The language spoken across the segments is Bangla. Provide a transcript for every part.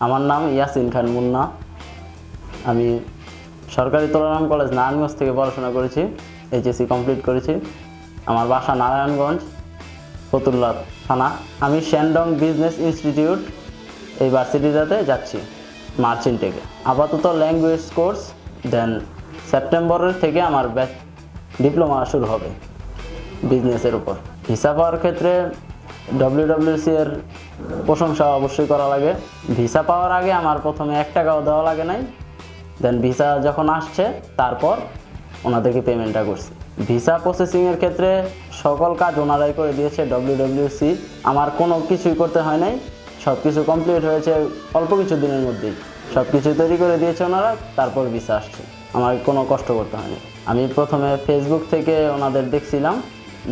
আমার নাম ইয়াসিন খান মুন্না। আমি সরকারি তোলারাম কলেজ নারায়ণগঞ্জ থেকে পড়াশোনা করেছি, এইচএসসি কমপ্লিট করেছি। আমার বাসা নারায়ণগঞ্জ, ফতুল্লা থানা। আমি শ্যানডং বিজনেস ইনস্টিটিউট এই ভার্সিটিটাতে যাচ্ছি মার্চ ইনটেকে। আপাতত ল্যাঙ্গুয়েজ কোর্স, দেন সেপ্টেম্বরের থেকে আমার ডিপ্লোমা শুরু হবে বিজনেসের উপর। ভিসা পাওয়ার ক্ষেত্রে WWC এর প্রশংসা অবশ্যই করা লাগে। ভিসা পাওয়ার আগে আমার প্রথমে 1 টাকাও দেওয়া লাগে নাই, দেন ভিসা যখন আসছে তারপর ওনাদেরকে পেমেন্টটা করছি। ভিসা প্রসেসিংয়ের ক্ষেত্রে সকল কাজ ওনারাই করে দিয়েছে WWC। আমার কোনো কিছুই করতে হয় নাই, সব কিছু কমপ্লিট হয়েছে অল্প কিছু দিনের মধ্যেই। সব কিছু তৈরি করে দিয়েছে ওনারা, তারপর ভিসা আসছে। আমার কোনো কষ্ট করতে হয়নি। আমি প্রথমে ফেসবুক থেকে ওনাদের দেখছিলাম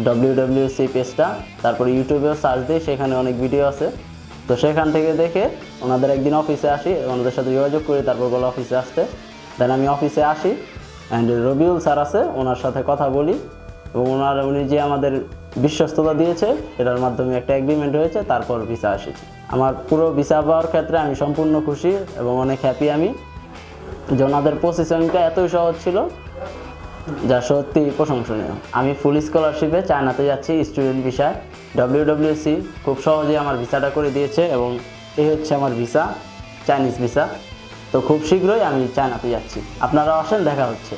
WWC পেজটা, তারপর ইউটিউবেও সার্চ দিই, সেখানে অনেক ভিডিও আছে। তো সেখান থেকে দেখে ওনাদের একদিন অফিসে আসি, ওনাদের সাথে যোগাযোগ করি, তারপর বলে অফিসে আসতে। দেন আমি অফিসে আসি, অ্যান্ড রবিউল স্যার আছে, ওনার সাথে কথা বলি, এবং উনি যে আমাদের বিশ্বস্ততা দিয়েছে এটার মাধ্যমে একটা এগ্রিমেন্ট হয়েছে, তারপর ভিসা এসেছে। আমার পুরো ভিসা পাওয়ার ক্ষেত্রে আমি সম্পূর্ণ খুশি এবং অনেক হ্যাপি আমি, যে ওনাদের প্রসেসিংটা এতই সহজ ছিল যা সত্যি প্রশংসনীয়। আমি ফুল স্কলারশিপে চায়নাতে যাচ্ছি স্টুডেন্ট ভিসায়। WWC খুব সহজে আমার ভিসাটা করে দিয়েছে এবং এই হচ্ছে আমার ভিসা, চাইনিজ ভিসা। তো খুব শীঘ্রই আমি চায়নাতে যাচ্ছি। আপনারা আসেন, দেখা হচ্ছে।